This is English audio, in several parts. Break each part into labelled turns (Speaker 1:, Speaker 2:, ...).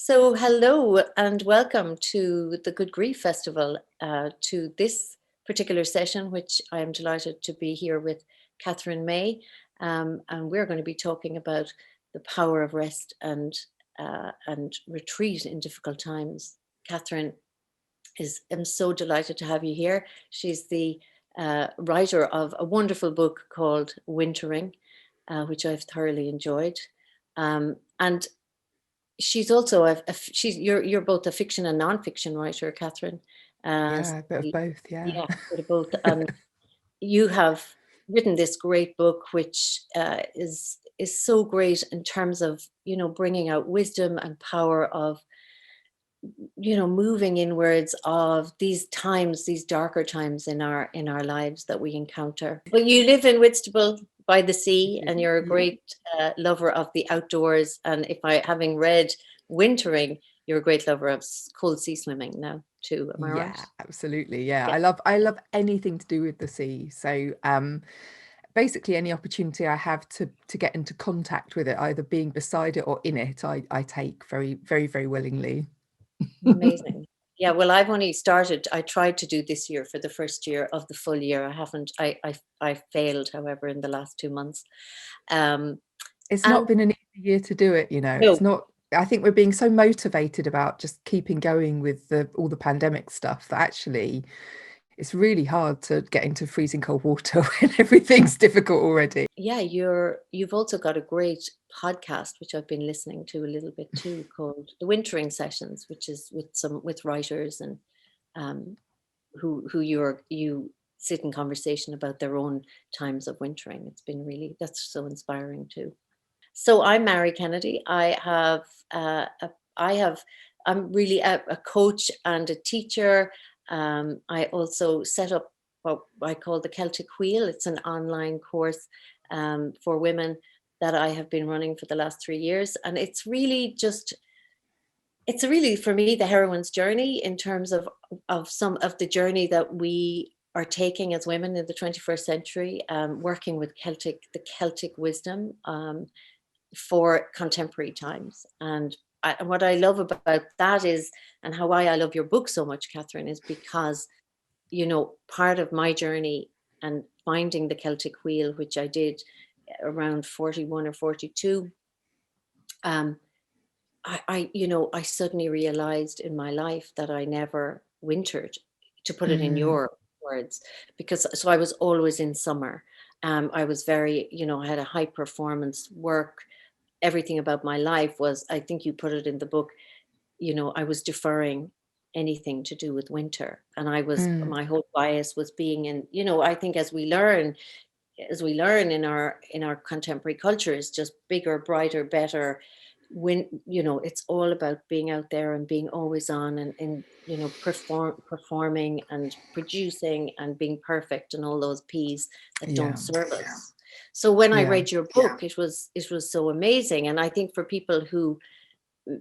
Speaker 1: So, hello and welcome to the Good Grief Festival, to this particular session, which I am delighted to be here with Katherine May. And we're going to be talking about the power of rest and retreat in difficult times. Katherine I'm so delighted to have you here. She's the writer of a wonderful book called Wintering, which I've thoroughly enjoyed. And she's also you're both a fiction and non-fiction writer, Katherine.
Speaker 2: Yeah, a bit of
Speaker 1: So
Speaker 2: both, yeah.
Speaker 1: yeah, bit of both. And you have written this great book, which is so great in terms of bringing out wisdom and power of moving inwards of these times, these darker times in our lives that we encounter. But you live in Whitstable by the sea, and you're a
Speaker 2: Yeah,
Speaker 1: great lover of the outdoors. And having read Wintering, you're a great lover of cold sea swimming now too. Am I right?
Speaker 2: yeah, absolutely. Yeah.
Speaker 1: Yeah.
Speaker 2: I love anything to do with the sea. So basically any opportunity I have to get into contact with it, either being beside it or in it, I take very, very, very willingly.
Speaker 1: Amazing. Yeah, well, I've only started. I tried to do this year for the first year of the full year. I haven't. I failed, however, in the last 2 months. Um,
Speaker 2: It's
Speaker 1: and
Speaker 2: not been an easy year to do it,
Speaker 1: no,
Speaker 2: It's not. I think we're being so motivated about just keeping going with all the pandemic stuff that actually it's really hard to get into freezing cold water when everything's difficult already.
Speaker 1: yeah, you've also got a great podcast which I've been listening to a little bit too, called The Wintering Sessions, which is with writers and um, you sit in conversation about their own times of wintering. It's been really that's so inspiring too. So I'm Mary Kennedy. I have I'm really a coach and a teacher. I also set up what I call the Celtic Wheel. It's an online course for women that I have been running for the last 3 years, and it's really for me the heroine's journey in terms of some of the journey that we are taking as women in the 21st century, working with the Celtic wisdom. For contemporary times. And what I love about that is, and why I love your book so much, Katherine, is because, part of my journey and finding the Celtic Wheel, which I did around 41 or 42, um, I suddenly realized in my life that I never wintered, to put it in
Speaker 2: Mm,
Speaker 1: your words, because so I was always in summer. I was very, I had a high performance work. Everything about my life was, I think you put it in the book, I was deferring anything to do with winter. And
Speaker 2: mm.
Speaker 1: my whole bias was being in, I think as we learn in our contemporary culture is just bigger, brighter, better. When it's all about being out there and being always on and performing and producing and being perfect and all those P's that don't
Speaker 2: Yeah,
Speaker 1: serve us. So when I
Speaker 2: yeah.
Speaker 1: read your book, it was so amazing. And I think for people who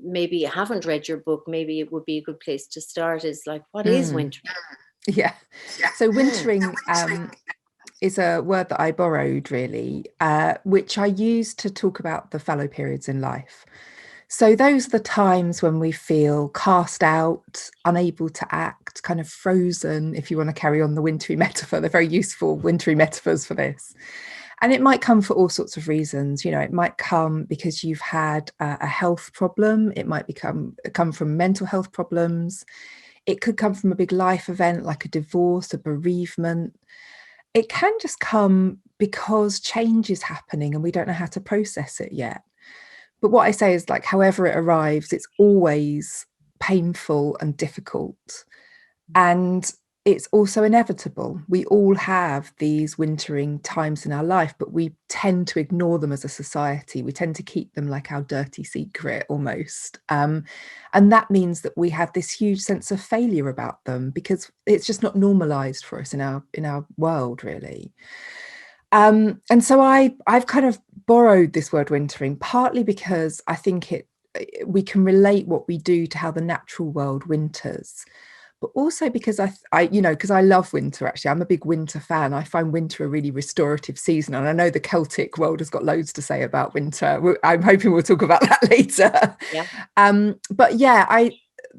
Speaker 1: maybe haven't read your book, maybe it would be a good place to start, is like, what is
Speaker 2: Mm,
Speaker 1: winter?
Speaker 2: yeah. So
Speaker 1: Mm.
Speaker 2: wintering is a word that I borrowed really, which I use to talk about the fallow periods in life. So those are the times when we feel cast out, unable to act, kind of frozen, if you want to carry on the wintry metaphor. They're very useful wintry metaphors for this. And it might come for all sorts of reasons. It might come because you've had a health problem. It might come from mental health problems. It could come from a big life event like a divorce, a bereavement. It can just come because change is happening and we don't know how to process it yet. But what I say is, like, however it arrives, it's always painful and difficult. And it's also inevitable. We all have these wintering times in our life, but we tend to ignore them as a society. We tend to keep them like our dirty secret almost. And that means that we have this huge sense of failure about them because it's just not normalized for us in our world, really. And so I've kind of borrowed this word wintering, partly because I think we can relate what we do to how the natural world winters, but also because because I love winter. Actually, I'm a big winter fan. I find winter a really restorative season, and I know the Celtic world has got loads to say about winter. I'm hoping we'll talk about that later.
Speaker 1: Yeah.
Speaker 2: But yeah,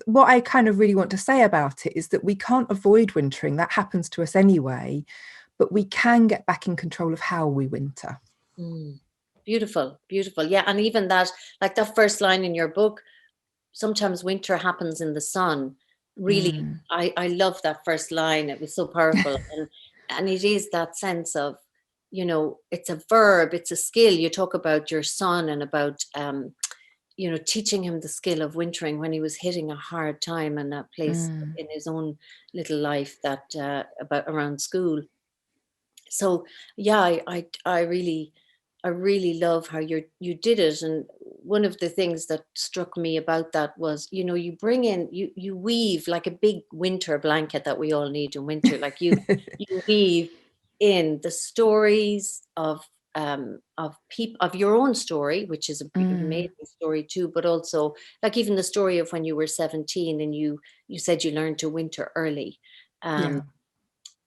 Speaker 2: what I kind of really want to say about it is that we can't avoid wintering. That happens to us anyway, but we can get back in control of how we winter.
Speaker 1: Beautiful, beautiful. Yeah. And even that, like that first line in your book, sometimes winter happens in the sun. Really, I love that first line. It was so powerful. And it is that sense of, it's a verb, it's a skill. You talk about your son and about teaching him the skill of wintering when he was hitting a hard time and that place in his own little life that about around school. So yeah, I really love how you did it. And one of the things that struck me about that was, you bring in, you weave like a big winter blanket that we all need in winter. Like you weave in the stories of people, of your own story, which is an amazing story too, but also like even the story of when you were 17 and you said you learned to winter early.
Speaker 2: Yeah.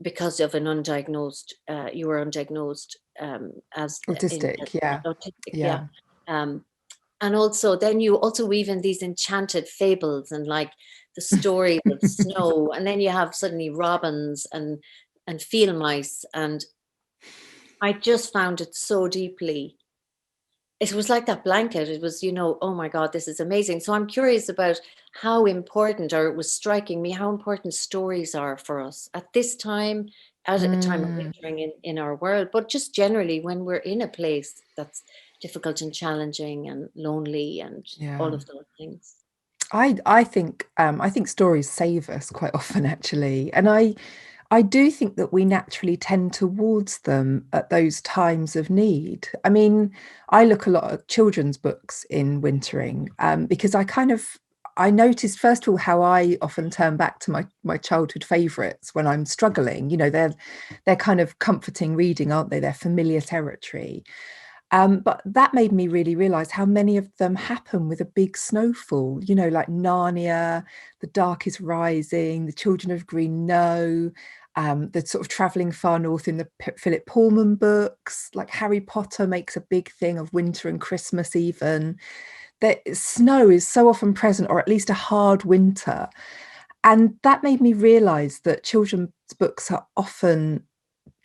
Speaker 1: Because of an undiagnosed, you were undiagnosed as
Speaker 2: Autistic. Yeah.
Speaker 1: autistic, yeah.
Speaker 2: Yeah.
Speaker 1: And also then you also weave in these enchanted fables and like the stories of snow, and then you have suddenly robins and field mice, and I just found it so deeply. It was like that blanket. It was, oh my God, this is amazing. So I'm curious about how important, or it was striking me, how important stories are for us at this time, at a time of wintering in our world, but just generally when we're in a place that's difficult and challenging and lonely and all
Speaker 2: Yeah.
Speaker 1: of those things.
Speaker 2: I think stories save us quite often, actually, and I do think that we naturally tend towards them at those times of need. I mean, I look a lot at children's books in wintering, because I noticed, first of all, how I often turn back to my childhood favourites when I'm struggling. They're kind of comforting reading, aren't they? They're familiar territory. But that made me really realise how many of them happen with a big snowfall, like Narnia, The Dark is Rising, The Children of Green Know, the sort of travelling far north in the Philip Pullman books, like Harry Potter makes a big thing of winter and Christmas even. That snow is so often present, or at least a hard winter. And that made me realise that children's books are often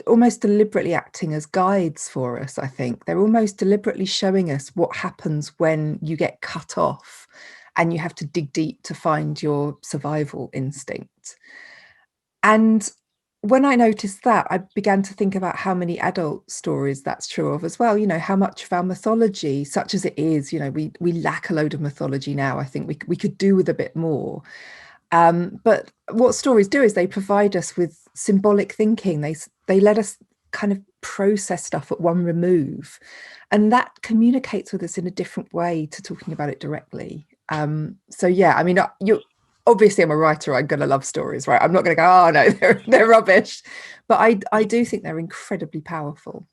Speaker 2: almost deliberately acting as guides for us. I think they're almost deliberately showing us what happens when you get cut off and you have to dig deep to find your survival instinct. And when I noticed that, I began to think about how many adult stories that's true of as well. How much of our mythology, such as it is, we lack a load of mythology now. I think we could do with a bit more. But what stories do is they provide us with symbolic thinking. They let us kind of process stuff at one remove, and that communicates with us in a different way to talking about it directly. So yeah, I mean, you obviously, I'm a writer. I'm going to love stories, right? I'm not going to go, oh no, they're rubbish, but I do think they're incredibly powerful.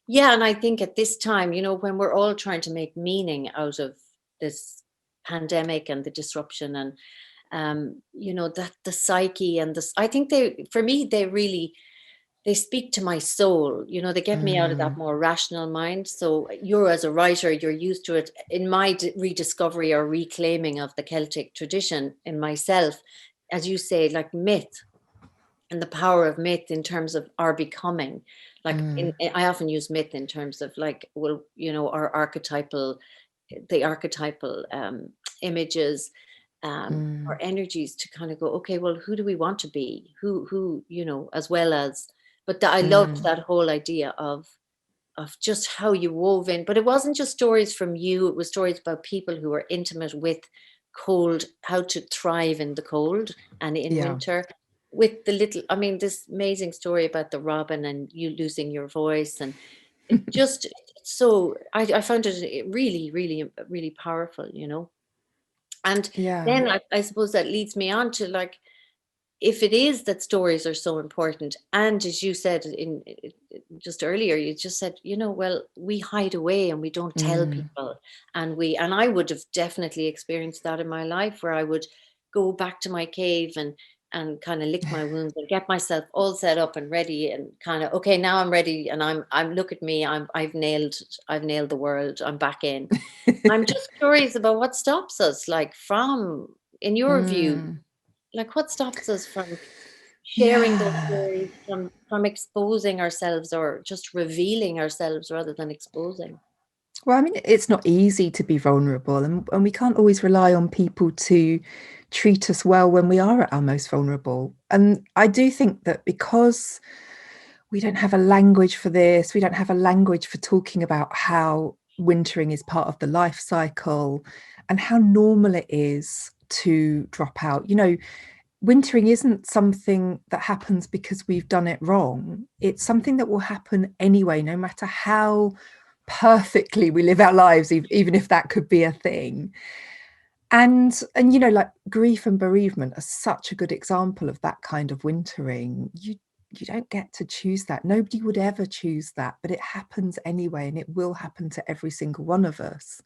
Speaker 1: Yeah, and I think at this time, when we're all trying to make meaning out of this pandemic and the disruption, and that the psyche and this, I think for me, they speak to my soul. They get me out of that more rational mind. So you're, as a writer, you're used to it. In my rediscovery or reclaiming of the Celtic tradition in myself, as you say, like myth and the power of myth in terms of our becoming. Like I often use myth in terms of like, well, our the archetypal images, or energies, to kind of go, okay, well, who do we want to be? Who, as well as, but I loved that whole idea of just how you wove in. But it wasn't just stories from you; it was stories about people who were intimate with cold, how to thrive in the cold and in
Speaker 2: Yeah.
Speaker 1: winter. With the little, I mean, this amazing story about the robin and you losing your voice, and it just so I found it really, really, really powerful, And
Speaker 2: Yeah.
Speaker 1: then I suppose that leads me on to like, if it is that stories are so important, and as you said in just earlier, you just said, well, we hide away and we don't tell people, and I would have definitely experienced that in my life, where I would go back to my cave and kind of lick my wounds and get myself all set up and ready and kind of, okay, now I'm ready, and I'm look at me, I've nailed the world, I'm back in. I'm just curious about what stops us, like, from, in your view,
Speaker 2: Mm.
Speaker 1: like, what stops us from sharing those
Speaker 2: Yeah.
Speaker 1: stories, from exposing ourselves, or just revealing ourselves rather than exposing.
Speaker 2: Well, I mean, it's not easy to be vulnerable, and we can't always rely on people to treat us well when we are at our most vulnerable. And I do think that because we don't have a language for this, we don't have a language for talking about how wintering is part of the life cycle and how normal it is to drop out. You know, wintering isn't something that happens because we've done it wrong. It's something that will happen anyway, no matter how perfectly we live our lives, even if that could be a thing. And you know, like, grief and bereavement are such a good example of that kind of wintering. You don't get to choose that. Nobody would ever choose that, but it happens anyway, and it will happen to every single one of us.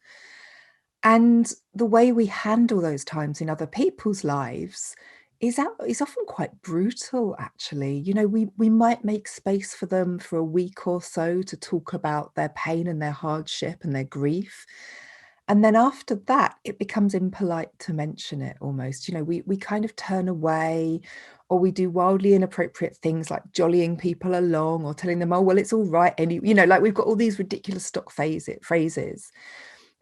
Speaker 2: And the way we handle those times in other people's lives is often quite brutal, actually. You know, we might make space for them for a week or so to talk about their pain and their hardship and their grief. And then after that, it becomes impolite to mention it almost. You know, we kind of turn away, or we do wildly inappropriate things like jollying people along or telling them, oh, well, it's all right. You know, like, we've got all these ridiculous stock phrases.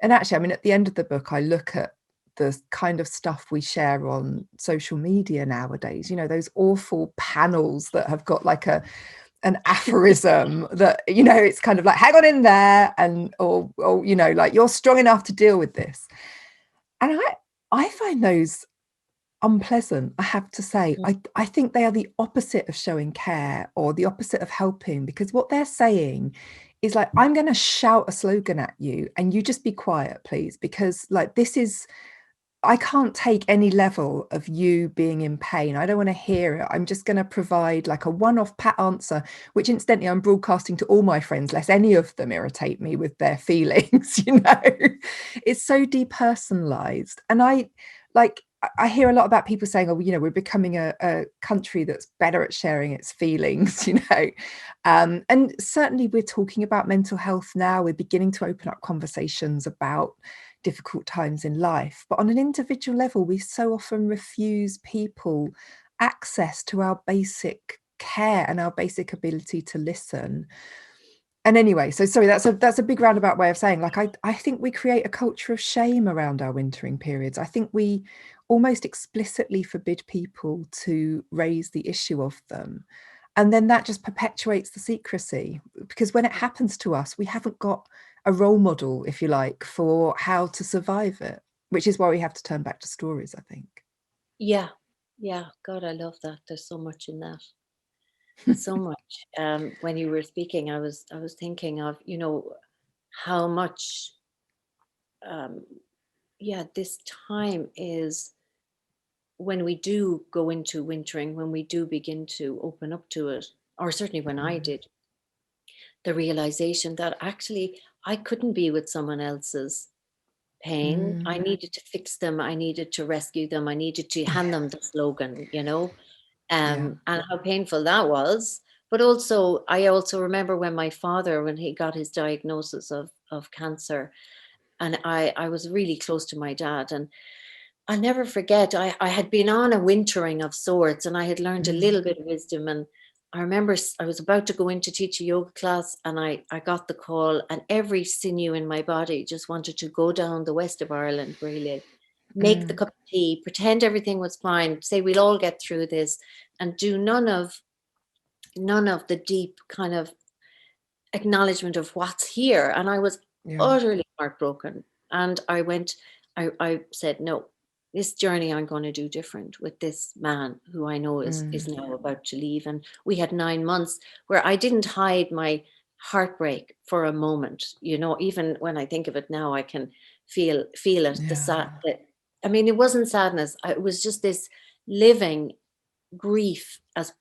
Speaker 2: And actually, I mean, at the end of the book, I look at the kind of stuff we share on social media nowadays, you know, those awful panels that have got like an aphorism that, you know, it's kind of like, hang on in there, and or you know, like, you're strong enough to deal with this. And I find those unpleasant, I have to say. I think they are the opposite of showing care or the opposite of helping, because what they're saying is like, I'm going to shout a slogan at you and you just be quiet, please, because, like, this is, I can't take any level of you being in pain. I don't want to hear it. I'm just going to provide like a one-off pat answer, which incidentally I'm broadcasting to all my friends, lest any of them irritate me with their feelings. You know, it's so depersonalized. And I hear a lot about people saying, oh, you know, we're becoming a country that's better at sharing its feelings, you know. And certainly we're talking about mental health now. We're beginning to open up conversations about difficult times in life. But on an individual level, we so often refuse people access to our basic care and our basic ability to listen. And anyway, so sorry, that's a big roundabout way of saying, like, I think we create a culture of shame around our wintering periods. I think we almost explicitly forbid people to raise the issue of them. And then that just perpetuates the secrecy, because when it happens to us, we haven't got a role model, if you like, for how to survive it, which is why we have to turn back to stories, I think.
Speaker 1: Yeah, yeah, God, I love that. There's so much in that. So much. When you were speaking, I was thinking of, you know, how much, um, yeah, this time is, when we do go into wintering, when we do begin to open up to it, or certainly when I
Speaker 2: Mm,
Speaker 1: did, the realization that actually I couldn't be with someone else's pain. I
Speaker 2: mm,
Speaker 1: needed to fix them. I needed to rescue them. I needed to hand them the slogan, you know,
Speaker 2: yeah.
Speaker 1: and how painful that was. But also, I also remember when my father, when he got his diagnosis of cancer, and I was really close to my dad. And I'll never forget, I had been on a wintering of sorts, and I had learned a
Speaker 2: Mm,
Speaker 1: little bit of wisdom. And I remember I was about to go in to teach a yoga class, and I got the call, and every sinew in my body just wanted to go down the west of Ireland, really, make the
Speaker 2: mm,
Speaker 1: cup of tea, pretend everything was fine, say we'll all get through this, and do none of the deep kind of acknowledgement of what's here. And I was
Speaker 2: yeah.
Speaker 1: utterly heartbroken. And I said, no, this journey I'm going to do different with this man who I know is
Speaker 2: Mm,
Speaker 1: now about to leave. And we had 9 months where I didn't hide my heartbreak for a moment. You know, even when I think of it now, I can feel it.
Speaker 2: yeah.
Speaker 1: I mean, it wasn't sadness. It was just this living grief as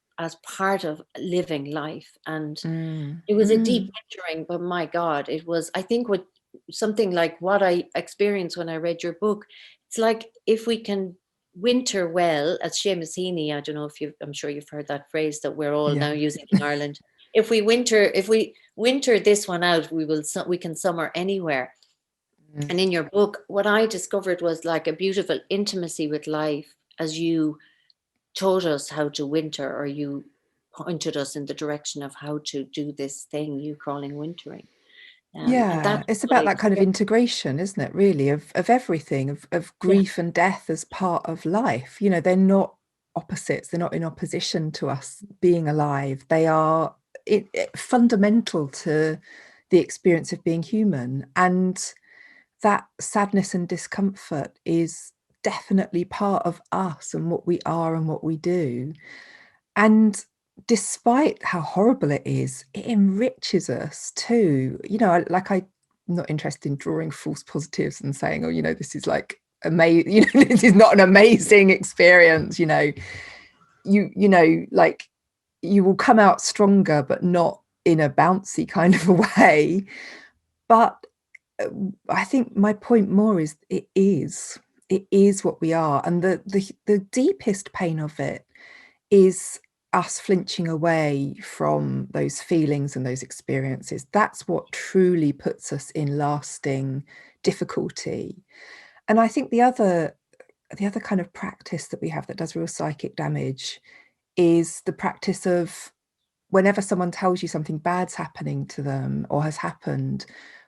Speaker 1: part of living life. And
Speaker 2: Mm,
Speaker 1: it was a deep
Speaker 2: mm,
Speaker 1: entering, but my God, it was, I think, what something like what I experienced when I read your book. It's like, if we can winter well, as Seamus Heaney, I don't know if I'm sure you've heard that phrase that we're all now
Speaker 2: Yeah.
Speaker 1: using in Ireland. If we winter this one out, we can summer anywhere.
Speaker 2: Mm.
Speaker 1: And in your book, what I discovered was like a beautiful intimacy with life as you taught us how to winter, or you pointed us in the direction of how to do this thing you calling wintering. And
Speaker 2: Yeah,
Speaker 1: that's
Speaker 2: it's
Speaker 1: what
Speaker 2: about
Speaker 1: I
Speaker 2: that kind of
Speaker 1: discovered.
Speaker 2: integration, isn't it, really, of everything, of
Speaker 1: Yeah,
Speaker 2: grief and death as part of life. You know, they're not opposites, they're not in opposition to us being alive. They are fundamental to the experience of being human. And that sadness and discomfort is definitely part of us and what we are and what we do. And despite how horrible it is, it enriches us too. You know, I'm not interested in drawing false positives and saying, oh, you know, this is like amazing, you know, this is not an amazing experience, you know. You know, like you will come out stronger, but not in a bouncy kind of a way. But I think my point more is it is what we are. And the deepest pain of it is us flinching away from those feelings and those experiences. That's what truly puts us in lasting difficulty. And I think the other kind of practice that we have that does real psychic damage is the practice of, whenever someone tells you something bad's happening to them or has happened,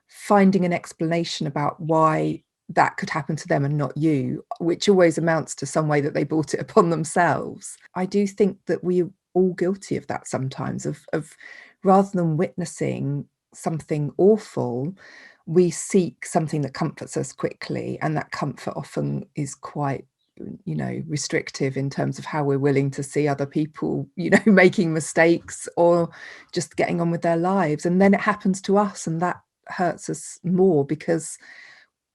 Speaker 2: finding an explanation about why that could happen to them and not you, which always amounts to some way that they brought it upon themselves. I do think that we're all guilty of that sometimes, of rather than witnessing something awful, we seek something that comforts us quickly, and that comfort often is quite, you know, restrictive in terms of how we're willing to see other people, you know, making mistakes or just getting on with their lives. And then it happens to us, and that hurts us more because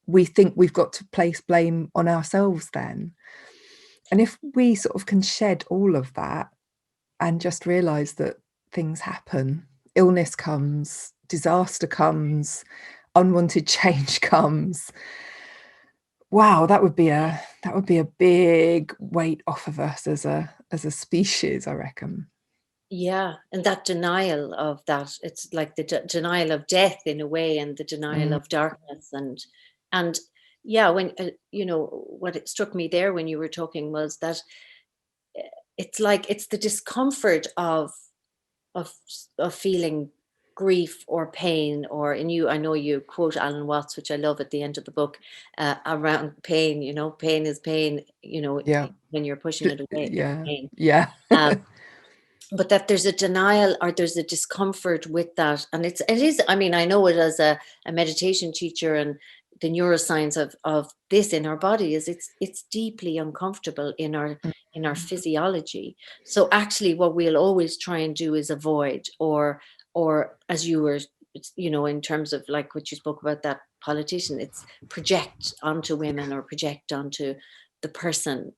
Speaker 2: we think we've got to place blame on ourselves then. And if we sort of can shed all of that and just realize that things happen, illness comes, disaster comes, unwanted change comes, wow, that would be a big weight off of us as a species, I reckon.
Speaker 1: yeah, and that denial of that, it's like the denial of death in a way, and the denial
Speaker 2: Mm,
Speaker 1: of darkness, and yeah, when you know, what it struck me there when you were talking was that it's like it's the discomfort of of feeling grief or pain, or in you, I know you quote Alan Watts, which I love, at the end of the book, around pain. You know, pain is pain, you know,
Speaker 2: yeah.
Speaker 1: when you're pushing it away, it's
Speaker 2: Yeah.
Speaker 1: pain.
Speaker 2: Yeah.
Speaker 1: um, but that there's a denial, or there's a discomfort with that, and it is, I mean, I know it as a meditation teacher, and the neuroscience of this in our body is it's deeply uncomfortable in our
Speaker 2: Mm,
Speaker 1: physiology. So actually what we'll always try and do is avoid, or as you were, you know, in terms of like what you spoke about, that politician, it's project onto women, or project onto the person,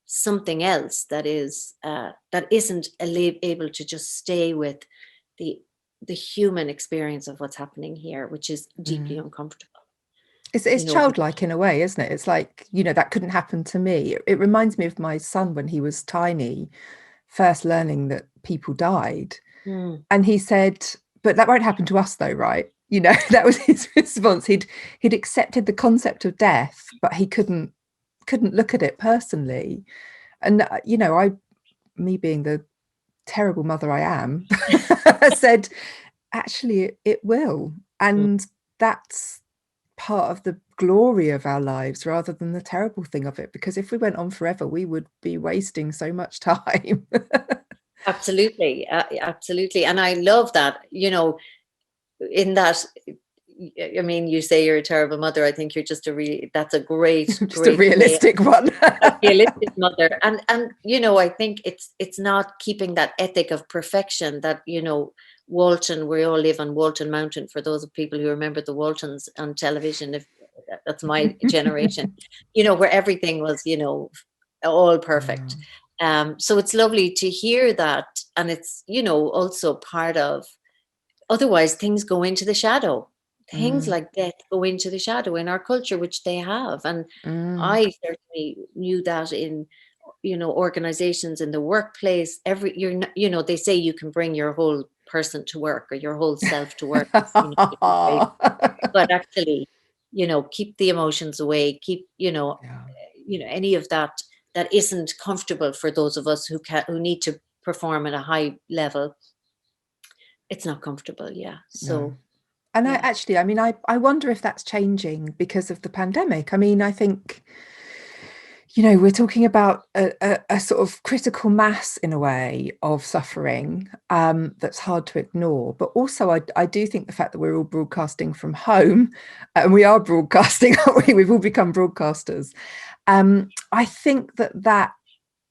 Speaker 1: something else that is that isn't able to just stay with the the human experience of what's happening here, which is deeply
Speaker 2: mm.
Speaker 1: uncomfortable,
Speaker 2: It's
Speaker 1: you know. But
Speaker 2: childlike in a way, isn't it? It's like, you know, that couldn't happen to me. It reminds me of my son when he was tiny, first learning that people died.
Speaker 1: mm,
Speaker 2: And he said, but that won't happen to us though, right? You know, that was his response. He'd accepted the concept of death, but he couldn't look at it personally. And you know, me being the terrible mother I am, said, actually, it will.
Speaker 1: mm,
Speaker 2: And that's part of the glory of our lives rather than the terrible thing of it. Because if we went on forever, we would be wasting so much time.
Speaker 1: absolutely, absolutely, and I love that, you know, in that, I mean, you say you're a terrible mother. I think you're just a really, that's a great,
Speaker 2: Just a
Speaker 1: great way,
Speaker 2: realistic one.
Speaker 1: a realistic mother. And you know, I think it's not keeping that ethic of perfection that, you know, Walton, we all live on Walton Mountain, for those of people who remember the Waltons on television, if that's my generation, you know, where everything was, you know, all perfect.
Speaker 2: Mm,
Speaker 1: So it's lovely to hear that, and it's, you know, also part of, otherwise things go into the shadow, things
Speaker 2: Mm,
Speaker 1: like death go into the shadow in our culture, which they have. And
Speaker 2: mm.
Speaker 1: I certainly knew that in, organizations, in the workplace, they say you can bring your whole person to work or your whole self to work. Different ways. But actually, keep the emotions away, keep,
Speaker 2: Yeah,
Speaker 1: any of that isn't comfortable for those of us who need to perform at a high level. It's not comfortable. Yeah.
Speaker 2: no.
Speaker 1: So,
Speaker 2: And
Speaker 1: yeah.
Speaker 2: I mean, I wonder if that's changing because of the pandemic. I mean, I think, we're talking about a sort of critical mass in a way of suffering that's hard to ignore. But also, I do think the fact that we're all broadcasting from home, and we are broadcasting, aren't we? We've all become broadcasters. I think that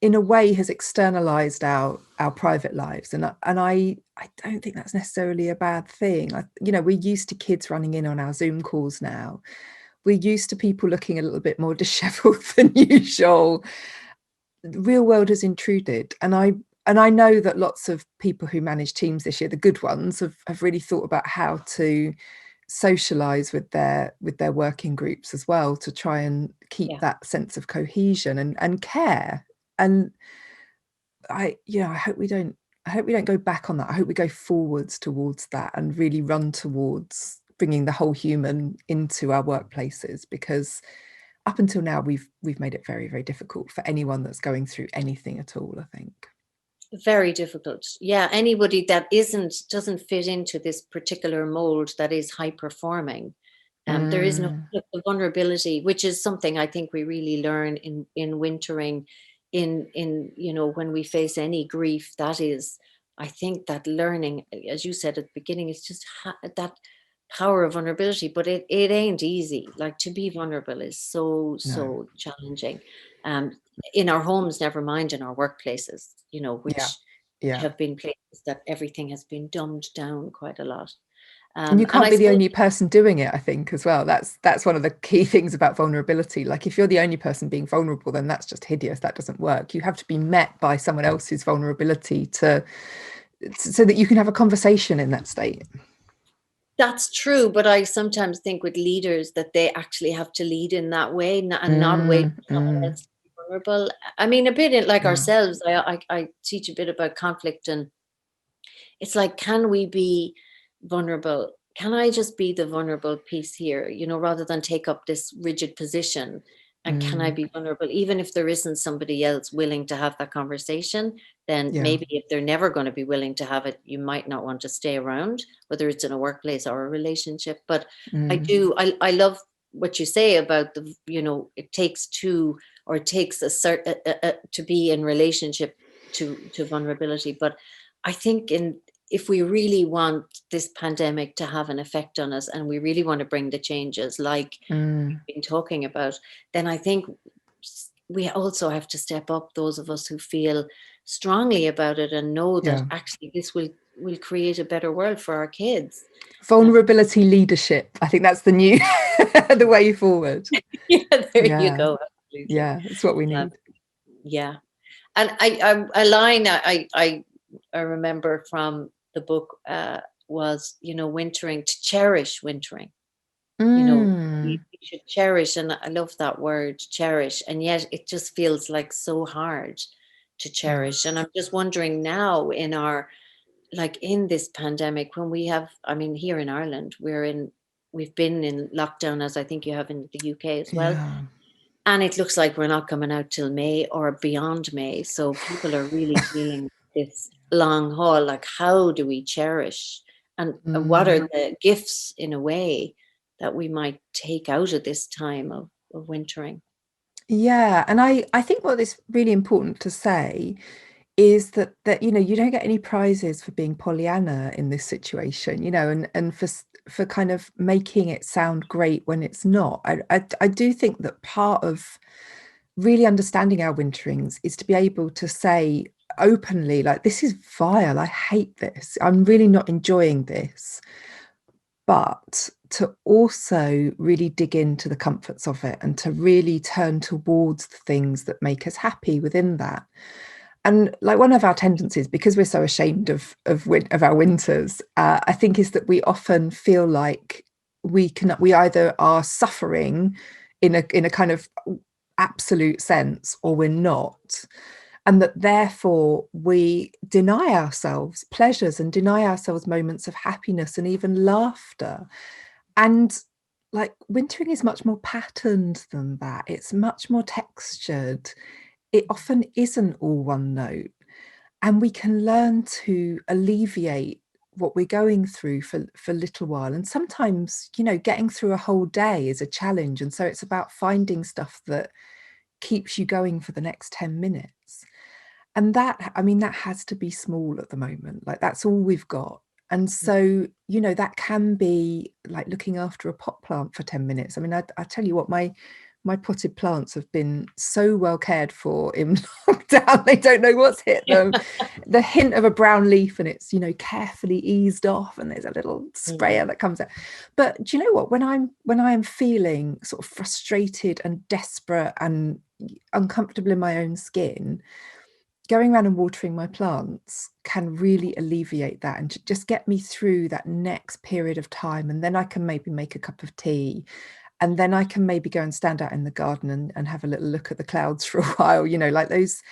Speaker 2: in a way has externalized our private lives, and I don't think that's necessarily a bad thing. We're used to kids running in on our Zoom calls now. We're used to people looking a little bit more disheveled than usual. The real world has intruded, and I know that lots of people who manage teams this year, the good ones, have really thought about how to socialize with their working groups as well, to try and keep
Speaker 1: Yeah.
Speaker 2: that sense of cohesion and care. And I hope we don't go back on that. I hope we go forwards towards that and really run towards bringing the whole human into our workplaces, because up until now we've made it very, very difficult for anyone that's going through anything at all, I think.
Speaker 1: Very difficult. Yeah. Anybody that doesn't fit into this particular mold that is high performing. There is no
Speaker 2: Mm,
Speaker 1: look, the vulnerability, which is something I think we really learn in wintering, in when we face any grief. That is, I think that learning, as you said at the beginning, is just that power of vulnerability. But it ain't easy. Like, to be vulnerable is so
Speaker 2: no.
Speaker 1: so challenging. Um, in our homes, never mind in our workplaces.
Speaker 2: Yeah.
Speaker 1: Which
Speaker 2: Yeah.
Speaker 1: have been places that everything has been dumbed down quite a lot.
Speaker 2: And you
Speaker 1: And
Speaker 2: can't
Speaker 1: I
Speaker 2: be the
Speaker 1: suppose
Speaker 2: only person doing it, I think, as well. That's one of the key things about vulnerability. Like, if you're the only person being vulnerable, then that's just hideous. That doesn't work. You have to be met by someone else's vulnerability so that you can have a conversation in that state.
Speaker 1: that's true, but I sometimes think with leaders that they actually have to lead in that way, and not wait
Speaker 2: Mm,
Speaker 1: for someone
Speaker 2: mm,
Speaker 1: else to be vulnerable. I mean, a bit like
Speaker 2: yeah.
Speaker 1: ourselves. I teach a bit about conflict, and it's like, can we be vulnerable? Can I just be the vulnerable piece here, rather than take up this rigid position? And can I
Speaker 2: Mm,
Speaker 1: be vulnerable, even if there isn't somebody else willing to have that conversation? Then
Speaker 2: yeah.
Speaker 1: maybe if they're never going to be willing to have it, you might not want to stay around, whether it's in a workplace or a relationship. But
Speaker 2: Mm,
Speaker 1: I love what you say about it takes two, or it takes a certain to be in relationship to vulnerability. But I think if we really want this pandemic to have an effect on us, and we really want to bring the changes like
Speaker 2: mm,
Speaker 1: we've been talking about, then I think we also have to step up, those of us who feel strongly about it and know that
Speaker 2: yeah.
Speaker 1: actually this will create a better world for our kids. Uh,
Speaker 2: Vulnerability leadership. I think that's the new the way forward.
Speaker 1: yeah, there you
Speaker 2: Yeah.
Speaker 1: go. Absolutely.
Speaker 2: Yeah. It's what we
Speaker 1: Uh,
Speaker 2: need.
Speaker 1: yeah. And a line I remember from the book was, wintering, to cherish wintering. We
Speaker 2: Mm,
Speaker 1: should cherish, and I love that word, cherish, and yet it just feels like so hard to
Speaker 2: yeah.
Speaker 1: cherish. And I'm just wondering now, in this pandemic, when we have, I mean, here in Ireland, we've been in lockdown, as I think you have in the UK as well.
Speaker 2: Yeah.
Speaker 1: And it looks like we're not coming out till May or beyond May. So people are really feeling this long haul. Like, how do we cherish? And what are
Speaker 2: Mm.
Speaker 1: the gifts, in a way, that we might take out of this time of wintering?
Speaker 2: Yeah, and I think what is really important to say is that you don't get any prizes for being Pollyanna in this situation, and for kind of making it sound great when it's not. I do think that part of really understanding our winterings is to be able to say openly, like, this is vile, I hate this, I'm really not enjoying this, but to also really dig into the comforts of it and to really turn towards the things that make us happy within that. And like, one of our tendencies, because we're so ashamed of our winters, I think, is that we often feel like we either are suffering in a kind of absolute sense, or we're not. And that therefore we deny ourselves pleasures and deny ourselves moments of happiness and even laughter. And like, wintering is much more patterned than that. It's much more textured. It often isn't all one note. And we can learn to alleviate what we're going through for a little while. And sometimes, getting through a whole day is a challenge. And so it's about finding stuff that keeps you going for the next 10 minutes. And that, I mean, that has to be small at the moment. Like, that's all we've got. And so, that can be like looking after a pot plant for 10 minutes. I mean, I tell you what, my potted plants have been so well cared for in lockdown. They don't know what's hit them. The hint of a brown leaf and it's, carefully eased off, and there's a little sprayer that comes out. But do you know what? When I'm feeling sort of frustrated and desperate and uncomfortable in my own skin, going around and watering my plants can really alleviate that and just get me through that next period of time. And then I can maybe make a cup of tea, and then I can maybe go and stand out in the garden and have a little look at the clouds for a while, like those.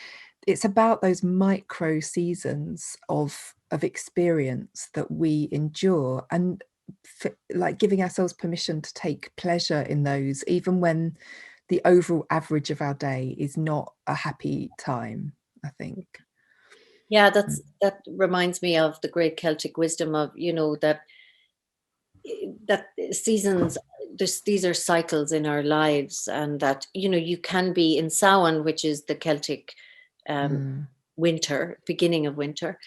Speaker 2: It's about those micro seasons of experience that we endure, and like giving ourselves permission to take pleasure in those, even when the overall average of our day is not a happy time, I think.
Speaker 1: Yeah, that reminds me of the great Celtic wisdom of, that seasons, these are cycles in our lives, and that, you can be in Samhain, which is the Celtic winter, beginning of winter,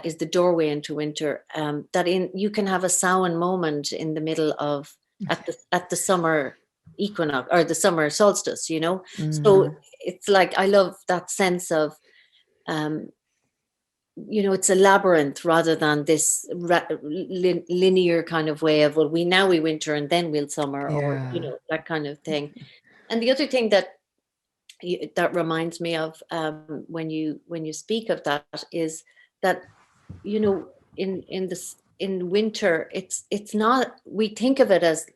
Speaker 1: is the doorway into winter. You can have a Samhain moment in the middle of at the summer equinox or the summer solstice. So it's like, I love that sense of it's a labyrinth rather than this linear kind of way of, well, we winter and then we'll summer, or that kind of thing. And the other thing that reminds me of, when you speak of that, is that, in winter, it's not, we think of it as,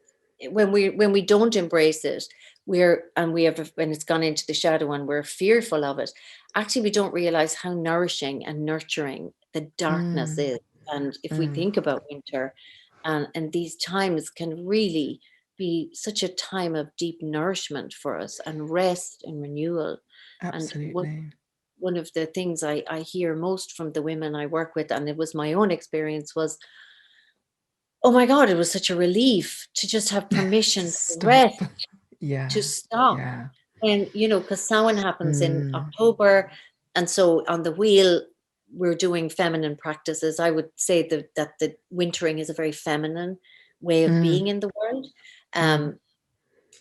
Speaker 1: when we don't embrace it, when it's gone into the shadow and we're fearful of it, actually we don't realize how nourishing and nurturing the darkness is. And if we think about winter, and these times can really be such a time of deep nourishment for us, and rest and renewal.
Speaker 2: Absolutely.
Speaker 1: And one of the things I hear most from the women I work with, and it was my own experience, was, oh my God, it was such a relief to just have permission to rest, to stop.
Speaker 2: Yeah.
Speaker 1: And, because Samhain happens in October. And so on the wheel, we're doing feminine practices. I would say that the wintering is a very feminine way of being in the world.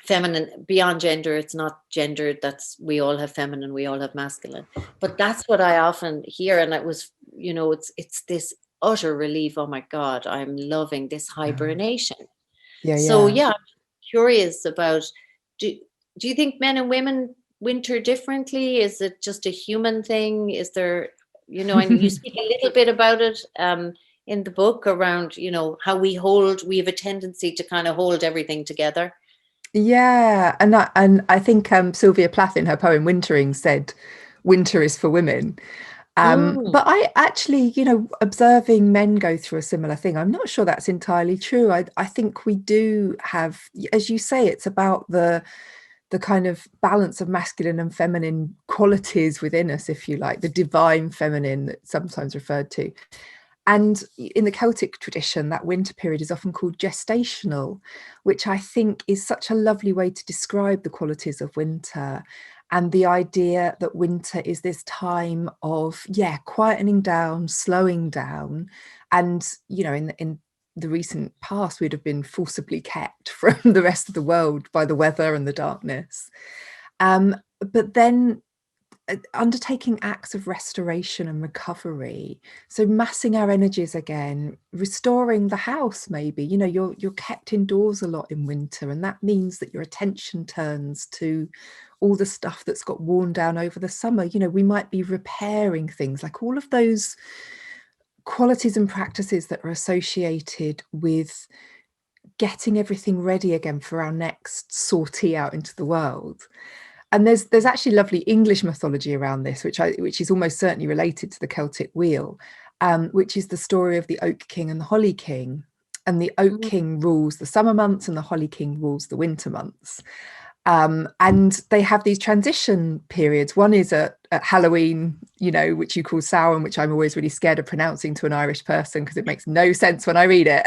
Speaker 1: Feminine beyond gender. It's not gendered. We all have feminine, we all have masculine. But that's what I often hear. And it was, it's this utter relief. Oh my God, I'm loving this hibernation. So I'm curious about, do you think men and women winter differently? Is it just a human thing? Is there, and you speak a little bit about it in the book around, how we have a tendency to kind of hold everything together.
Speaker 2: Yeah, and I think Sylvia Plath in her poem Wintering said, "Winter is for women." But I actually, observing men go through a similar thing, I'm not sure that's entirely true. I think we do have, as you say, it's about the kind of balance of masculine and feminine qualities within us, if you like, the divine feminine that's sometimes referred to. And in the Celtic tradition, that winter period is often called gestational, which I think is such a lovely way to describe the qualities of winter, and the idea that winter is this time of, quietening down, slowing down. And, in the recent past, we'd have been forcibly kept from the rest of the world by the weather and the darkness. But then undertaking acts of restoration and recovery, so massing our energies again, restoring the house. Maybe you're kept indoors a lot in winter, and that means that your attention turns to all the stuff that's got worn down over the summer. We might be repairing things, like all of those qualities and practices that are associated with getting everything ready again for our next sortie out into the world. And there's actually lovely English mythology around this, which is almost certainly related to the Celtic Wheel, which is the story of the Oak King and the Holly King. And the Oak
Speaker 1: Mhm.
Speaker 2: King rules the summer months and the Holly King rules the winter months. And they have these transition periods. One is at Halloween, which you call Samhain, which I'm always really scared of pronouncing to an Irish person because it makes no sense when I read it.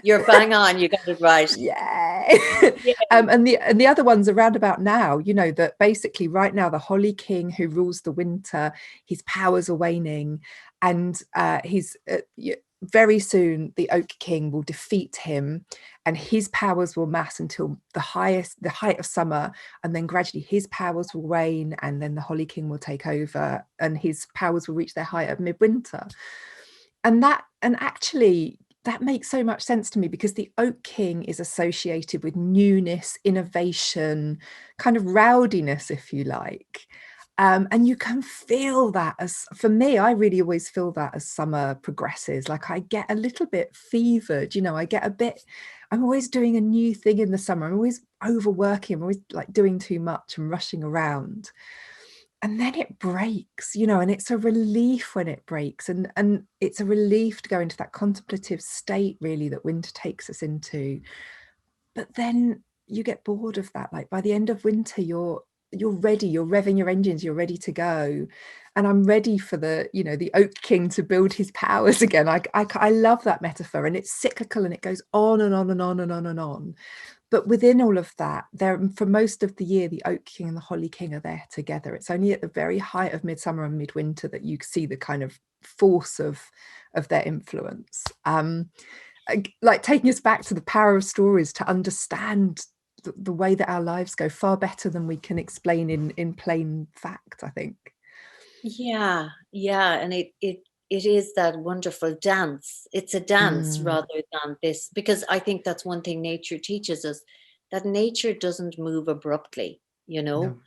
Speaker 1: You're bang on. You got it right.
Speaker 2: Yeah.
Speaker 1: Yeah.
Speaker 2: And the other ones around about now, that basically right now the Holly King who rules the winter, his powers are waning, and he's very soon the Oak King will defeat him, and his powers will mass until the height of summer, and then gradually his powers will wane, and then the Holly King will take over, and his powers will reach their height at midwinter. And actually that makes so much sense to me, because the Oak King is associated with newness, innovation, kind of rowdiness, if you like. And you can feel that for me, I really always feel that as summer progresses. Like I get a little bit fevered, I'm always doing a new thing in the summer. I'm always overworking. I'm always like doing too much and rushing around. And then it breaks, and it's a relief when it breaks. And it's a relief to go into that contemplative state, really, that winter takes us into. But then you get bored of that. Like by the end of winter, you're ready, you're revving your engines, you're ready to go. And I'm ready for the Oak King to build his powers again. I love that metaphor, and it's cyclical and it goes on and on and on and on and on. But within all of that, for most of the year, the Oak King and the Holly King are there together. It's only at the very height of midsummer and midwinter that you see the kind of force of their influence. Like taking us back to the power of stories to understand the way that our lives go far better than we can explain in plain fact, I think.
Speaker 1: Yeah, yeah, and it is that wonderful dance. It's a dance
Speaker 2: Mm,
Speaker 1: rather than this, because I think that's one thing nature teaches us, that nature doesn't move abruptly,
Speaker 2: no.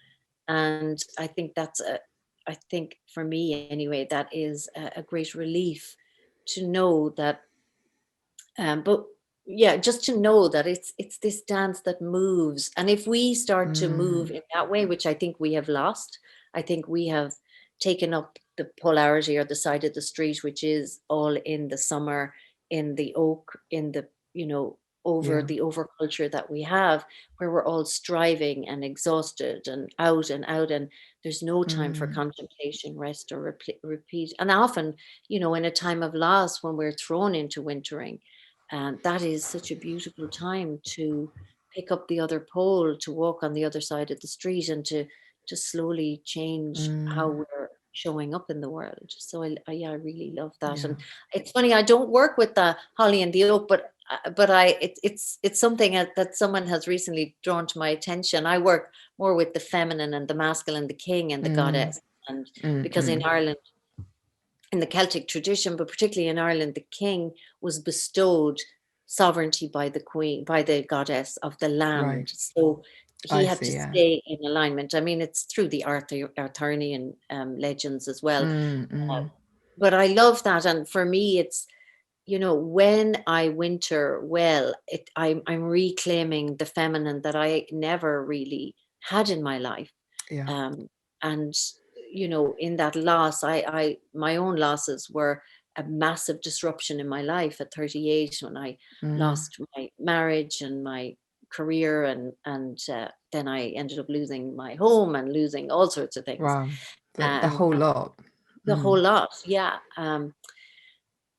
Speaker 1: and I think for me anyway, that is a great relief to know that. But yeah, just to know that it's this dance that moves, and if we start to move
Speaker 2: Mm,
Speaker 1: in that way, which I think we have lost, I think we have taken up the polarity or the side of the street, which is all in the summer, in the oak, in the over
Speaker 2: yeah.
Speaker 1: the overculture that we have, where we're all striving and exhausted and out, and there's no time for
Speaker 2: Mm,
Speaker 1: contemplation, rest, or repeat. And often, in a time of loss, when we're thrown into wintering, and that is such a beautiful time to pick up the other pole, to walk on the other side of the street, and to slowly change how
Speaker 2: mm,
Speaker 1: we're showing up in the world. So yeah, I really love that.
Speaker 2: yeah.
Speaker 1: And it's funny, I don't work with the holly and the oak, but it's something that someone has recently drawn to my attention. I work more with the feminine and the masculine, the king and the
Speaker 2: Mm,
Speaker 1: goddess, and
Speaker 2: mm,
Speaker 1: because in
Speaker 2: mm.
Speaker 1: Ireland, in the Celtic tradition, but particularly in Ireland, the king was bestowed sovereignty by the queen, by the goddess of the
Speaker 2: Right.
Speaker 1: land. So he
Speaker 2: I
Speaker 1: had to
Speaker 2: see. Yeah.
Speaker 1: stay in alignment. I mean, it's through the Arthurian legends as well.
Speaker 2: Mm,
Speaker 1: Uh,
Speaker 2: mm.
Speaker 1: but I love that. And for me, it's, when I winter well, I'm reclaiming the feminine that I never really had in my life.
Speaker 2: Yeah.
Speaker 1: um, and in that loss, I my own losses were a massive disruption in my life at 38, when I
Speaker 2: Mm.
Speaker 1: lost my marriage and my career, and then I ended up losing my home and losing all sorts of things,
Speaker 2: Wow. The
Speaker 1: and
Speaker 2: whole lot.
Speaker 1: the whole
Speaker 2: Mm.
Speaker 1: lot, yeah.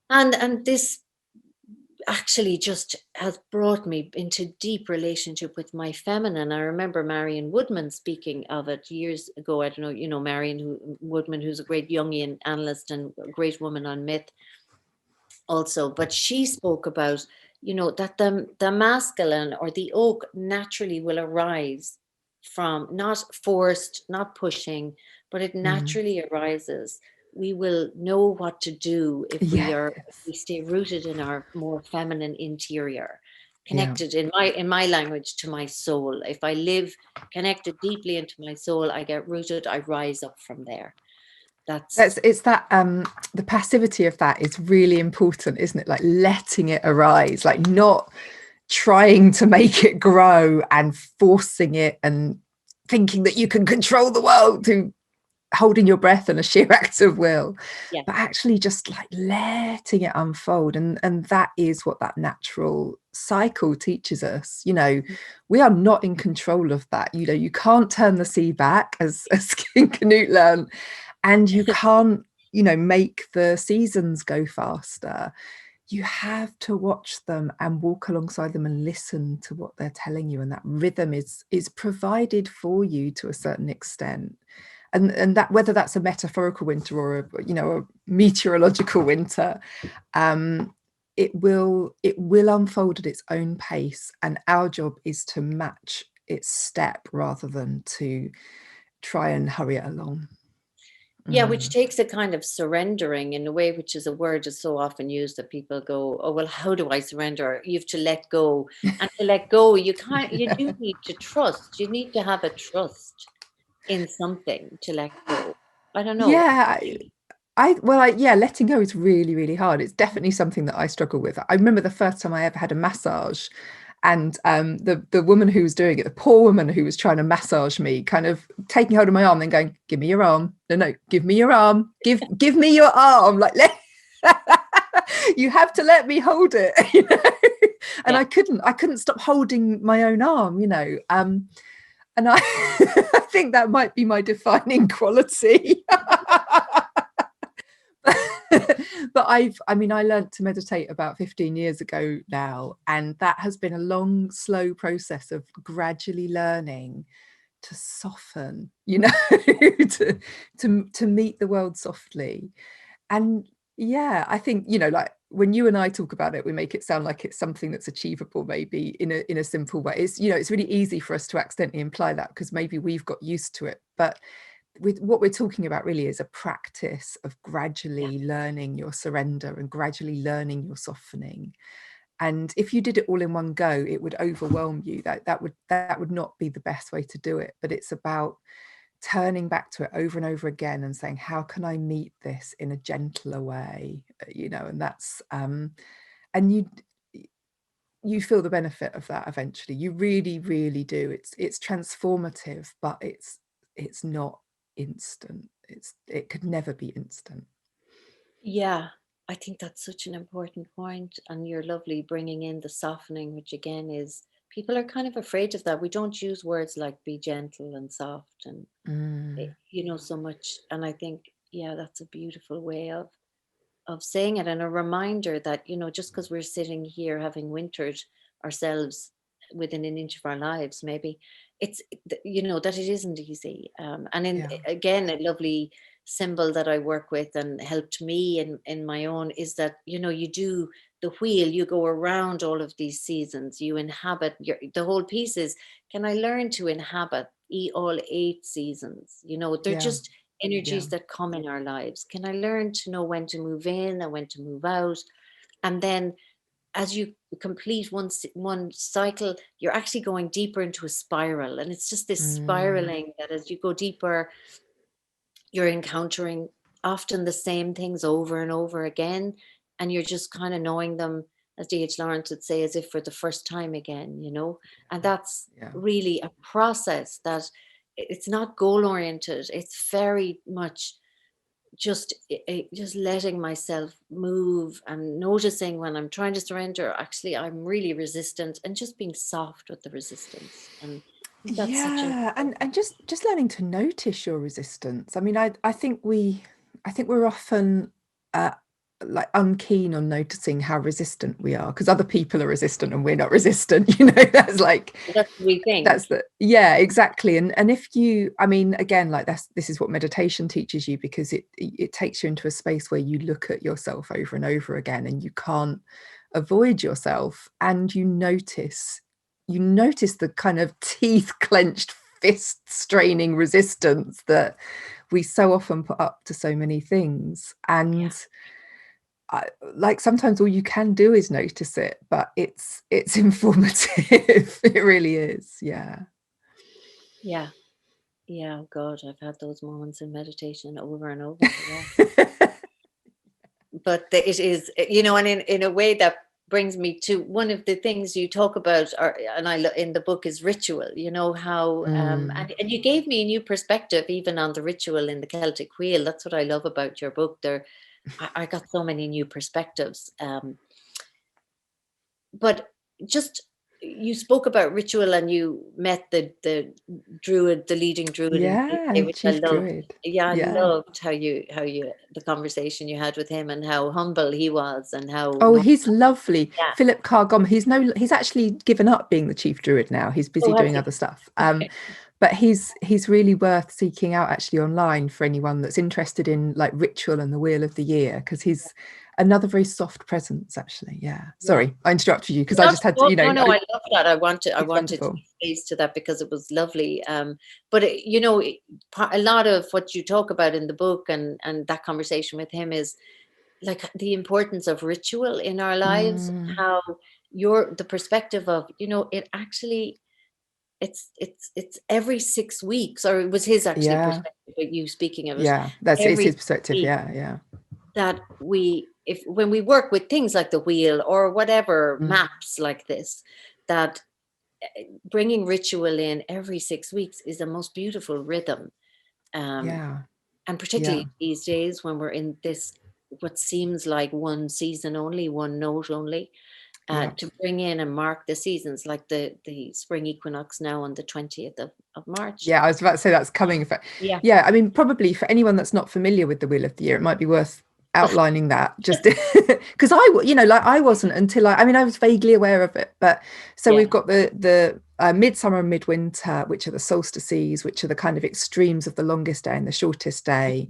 Speaker 1: And this actually just has brought me into deep relationship with my feminine. I remember Marion Woodman speaking of it years ago. I don't know, Woodman, who's a great Jungian analyst and a great woman on myth also, but she spoke about, that the masculine or the oak naturally will arise from, not forced, not pushing, but it
Speaker 2: Mm.
Speaker 1: naturally arises. We will know what to do if
Speaker 2: Yes.
Speaker 1: we stay rooted in our more feminine interior,
Speaker 2: Yeah.
Speaker 1: connected in my language to my soul. If I live connected deeply into my soul, I get rooted, I rise up from there. That's
Speaker 2: it's that the passivity of that is really important, isn't it? Like letting it arise, like not trying to make it grow and forcing it and thinking that you can control the world through holding your breath and a sheer act of will,
Speaker 1: yeah.
Speaker 2: but actually just like letting it unfold. And that is what that natural cycle teaches us. You know, we are not in control of that. You know, you can't turn the sea back, as King Canute learned, and you can't, you know, make the seasons go faster. You have to watch them and walk alongside them and listen to what they're telling you, and that rhythm is provided for you to a certain extent. And that, whether that's a metaphorical winter or a, you know, a meteorological winter, it will unfold at its own pace, and our job is to match its step rather than to try and hurry it along.
Speaker 1: Yeah, which takes a kind of surrendering in a way, which is a word that's so often used that people go, oh, well, how do I surrender? You have to let go. And to let go, you
Speaker 2: Yeah.
Speaker 1: do need to trust. You need to have a trust in something to let go. I don't know.
Speaker 2: Yeah, yeah, letting go is really, really hard. It's definitely something that I struggle with. I remember the first time I ever had a massage, and the woman who was doing it, the poor woman who was trying to massage me, kind of taking hold of my arm, then going, "Give me your arm. No, give me your arm. Give me your arm. Like, you have to let me hold it." You know? And
Speaker 1: Yeah.
Speaker 2: I couldn't stop holding my own arm. You know. And I, I think that might be my defining quality. But I mean, I learned to meditate about 15 years ago now, and that has been a long, slow process of gradually learning to soften, you know, to meet the world softly. And yeah, I think, you know, like when you and I talk about it, we make it sound like it's something that's achievable, maybe in a simple way. It's, you know, it's really easy for us to accidentally imply that because maybe we've got used to it. But with what we're talking about really is a practice of
Speaker 1: Yeah.
Speaker 2: gradually learning your surrender and gradually learning your softening. And if you did it all in one go, it would overwhelm you. That would not be the best way to do it. But it's about turning back to it over and over again and saying, how can I meet this in a gentler way? You know, and that's and you feel the benefit of that eventually. You really, really do. It's transformative, but it's not instant. It could never be instant.
Speaker 1: Yeah. I think that's such an important point. And you're lovely bringing in the softening, which again is people are kind of afraid of that. We don't use words like be gentle and soft and,
Speaker 2: Mm,
Speaker 1: so much. And I think, yeah, that's a beautiful way of saying it, and a reminder that just because we're sitting here having wintered ourselves within an inch of our lives, maybe that it isn't easy. And
Speaker 2: yeah,
Speaker 1: again, a lovely symbol that I work with and helped me in my own is that you do the wheel, you go around all of these seasons, you inhabit the whole piece is, can I learn to inhabit all 8 seasons? They're
Speaker 2: yeah,
Speaker 1: just
Speaker 2: yeah.
Speaker 1: energies that come in our lives. Can I learn to know when to move in and when to move out? And then as you complete one cycle, you're actually going deeper into a spiral. And it's just this
Speaker 2: Mm,
Speaker 1: spiraling that as you go deeper, you're encountering often the same things over and over again. And you're just kind of knowing them, as D.H. Lawrence would say, as if for the first time again. And that's
Speaker 2: yeah.
Speaker 1: really a process that it's not goal oriented. It's very much just letting myself move and noticing when I'm trying to surrender, actually I'm really resistant, and just being soft with the resistance. And I think that's such an
Speaker 2: Yeah, and just learning to notice your resistance. I mean, I think we're often uh, like unkeen on noticing how resistant we are because other people are resistant and we're not resistant. You know, that's like
Speaker 1: that's what we think.
Speaker 2: yeah, exactly. And if you, I mean, again, like this is what meditation teaches you, because it takes you into a space where you look at yourself over and over again and you can't avoid yourself, and you notice the kind of teeth clenched, fist straining resistance that we so often put up to so many things.
Speaker 1: Yeah,
Speaker 2: And like sometimes all you can do is notice it, but it's informative. It really is. Yeah.
Speaker 1: yeah. Yeah, oh God, I've had those moments in meditation over and over. Yeah. But it is, and in a way that brings me to one of the things you talk about, and in the book, is ritual. How and you gave me a new perspective even on the ritual in the Celtic Wheel. That's what I love about your book. I got so many new perspectives. But just, you spoke about ritual, and you met the druid, the leading druid in the
Speaker 2: Yeah,
Speaker 1: UK, which I
Speaker 2: chief
Speaker 1: loved.
Speaker 2: druid.
Speaker 1: Yeah, I
Speaker 2: Yeah.
Speaker 1: loved how you the conversation you had with him, and how humble he was, and how
Speaker 2: Oh, he's lovely.
Speaker 1: yeah.
Speaker 2: Philip Carr-Gomm. He's actually given up being the chief druid now. He's busy
Speaker 1: Oh, has
Speaker 2: doing
Speaker 1: he?
Speaker 2: other stuff.
Speaker 1: Okay.
Speaker 2: But he's really worth seeking out actually online for anyone that's interested in like ritual and the Wheel of the Year, because he's another very soft presence actually. Yeah.
Speaker 1: Yeah.
Speaker 2: Sorry, I interrupted you because I
Speaker 1: Not,
Speaker 2: just had to,
Speaker 1: oh, no, I love that. I
Speaker 2: he's
Speaker 1: wanted to
Speaker 2: wonderful.
Speaker 1: be pleased to that because it was lovely. But a lot of what you talk about in the book, and that conversation with him, is like the importance of ritual in our lives.
Speaker 2: Mm,
Speaker 1: How the perspective of, it actually, it's every 6 weeks, or it was his actually
Speaker 2: yeah.
Speaker 1: perspective, but you speaking of it,
Speaker 2: Yeah. It's
Speaker 1: every
Speaker 2: his perspective.
Speaker 1: week,
Speaker 2: Yeah. Yeah.
Speaker 1: that when we work with things like the wheel or whatever
Speaker 2: Mm,
Speaker 1: maps like this, that bringing ritual in every 6 weeks is the most beautiful rhythm. um,
Speaker 2: yeah.
Speaker 1: and
Speaker 2: Yeah.
Speaker 1: particularly these days when we're in this, what seems like one season only, one note only,
Speaker 2: Yeah.
Speaker 1: to bring in and mark the seasons, like the spring equinox now on the 20th of March.
Speaker 2: Yeah, I was about to say that's coming.
Speaker 1: Yeah.
Speaker 2: Yeah, I mean, probably for anyone that's not familiar with the Wheel of the Year, it might be worth outlining that, just because like I wasn't until I mean, I was vaguely aware of it. But so
Speaker 1: Yeah.
Speaker 2: we've got the midsummer and midwinter, which are the solstices, which are the kind of extremes of the longest day and the shortest day.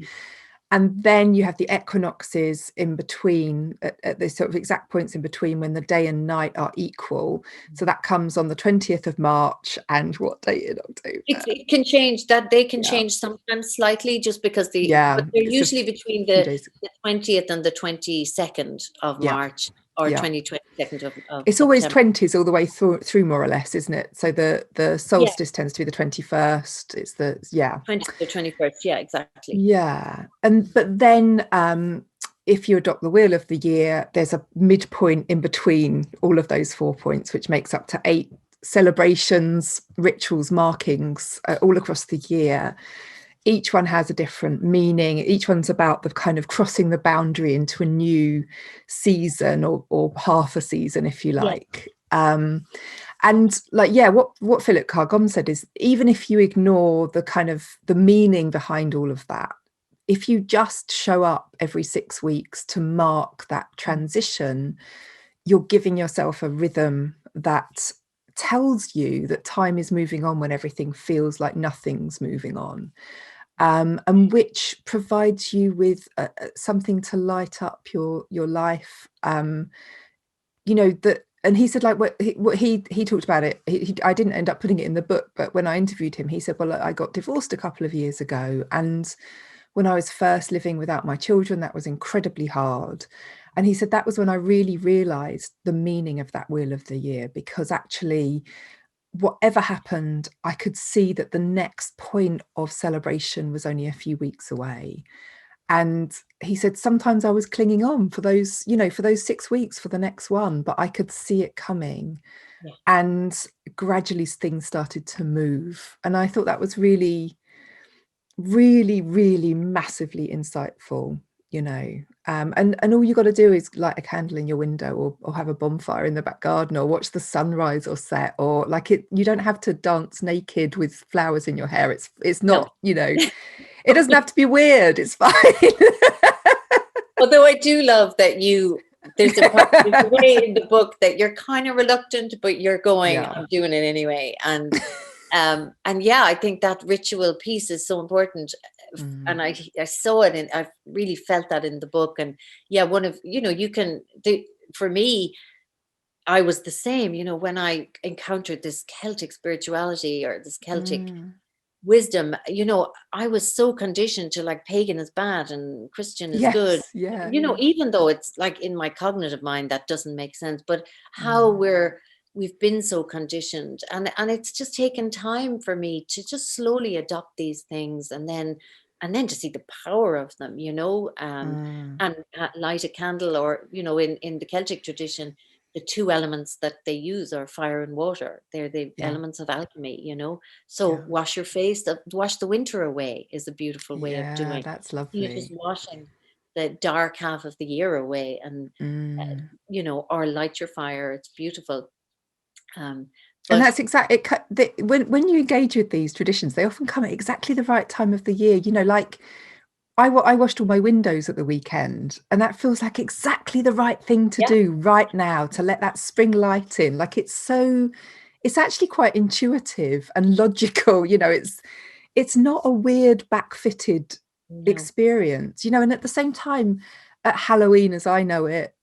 Speaker 2: And then you have the equinoxes in between, at the sort of exact points in between when the day and night are equal. So that comes on the 20th of March, and what date in October?
Speaker 1: It can change, that they can
Speaker 2: Yeah.
Speaker 1: change sometimes slightly, just because
Speaker 2: Yeah,
Speaker 1: but they're
Speaker 2: it's a
Speaker 1: usually between
Speaker 2: few
Speaker 1: the
Speaker 2: days.
Speaker 1: 20th and the 22nd of
Speaker 2: Yeah,
Speaker 1: March, or
Speaker 2: yeah.
Speaker 1: 22nd of
Speaker 2: It's always
Speaker 1: September.
Speaker 2: 20s all the way through more or less, isn't it? So the
Speaker 1: Yeah,
Speaker 2: solstice tends to be the 21st. It's the yeah.
Speaker 1: 20th to 21st. Yeah, exactly.
Speaker 2: Yeah. And but then if you adopt the Wheel of the Year, there's a midpoint in between all of those 4 points, which makes up to 8 celebrations, rituals, markings all across the year. Each one has a different meaning. Each one's about the kind of crossing the boundary into a new season, or half a season, if you
Speaker 1: Yeah.
Speaker 2: like. And like, yeah, what Philip Carr-Gomm said is, even if you ignore the kind of the meaning behind all of that, if you just show up every 6 weeks to mark that transition, you're giving yourself a rhythm that tells you that time is moving on when everything feels like nothing's moving on, and which provides you with something to light up your life. That, and he said, like, what he talked about it. I didn't end up putting it in the book, but when I interviewed him, he said, well, I got divorced a couple of years ago, and when I was first living without my children, that was incredibly hard. And he said that was when I really realized the meaning of that Wheel of the Year, because actually, whatever happened, I could see that the next point of celebration was only a few weeks away. And he said sometimes I was clinging on for those, for those 6 weeks for the next one, but I could see it coming.
Speaker 1: Yeah.
Speaker 2: And gradually things started to move. And I thought that was really, really, really massively insightful. And all you got to do is light a candle in your window, or have a bonfire in the back garden, or watch the sunrise or set, or like it. You don't have to dance naked with flowers in your hair. It's
Speaker 1: No.
Speaker 2: not, it doesn't have to be weird. It's fine.
Speaker 1: Although I do love that there's a way in the book that you're kind of reluctant, but you're going,
Speaker 2: Yeah.
Speaker 1: I'm doing it anyway. And yeah, I think that ritual piece is so important. And I saw it, and I really felt that in the book. And yeah, one of, for me, I was the same, when I encountered this Celtic spirituality, or this Celtic wisdom, I was so conditioned to, like, pagan is bad and Christian is good,
Speaker 2: Yes. Yeah.
Speaker 1: even though it's like in my cognitive mind that doesn't make sense. But how
Speaker 2: Mm.
Speaker 1: we've been so conditioned, and it's just taken time for me to just slowly adopt these things, and then to see the power of them,
Speaker 2: Mm,
Speaker 1: and light a candle, or in the Celtic tradition, the two elements that they use are fire and water. They're the
Speaker 2: yeah,
Speaker 1: elements of alchemy, so
Speaker 2: yeah,
Speaker 1: wash your face, wash the winter away is a beautiful way of
Speaker 2: yeah,
Speaker 1: doing,
Speaker 2: that's
Speaker 1: just
Speaker 2: lovely.
Speaker 1: washing the dark half of the year away, and
Speaker 2: Mm.
Speaker 1: or light your fire. It's beautiful. um,
Speaker 2: And
Speaker 1: but
Speaker 2: that's exactly it. When you engage with these traditions, they often come at exactly the right time of the year. Like I washed all my windows at the weekend, and that feels like exactly the right thing to
Speaker 1: yeah,
Speaker 2: do right now, to let that spring light in. Like it's actually quite intuitive and logical. It's not a weird backfitted
Speaker 1: no,
Speaker 2: experience, and at the same time, at Halloween as I know it,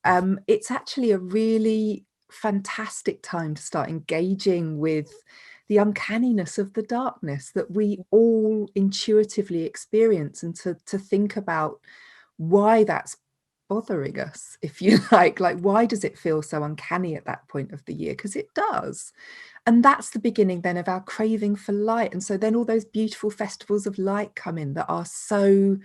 Speaker 2: it's actually a really fantastic time to start engaging with the uncanniness of the darkness that we all intuitively experience, and to think about why that's bothering us, if you like why does it feel so uncanny at that point of the year, because it does. And that's the beginning then of our craving for light. And so then all those beautiful festivals of light come in that are so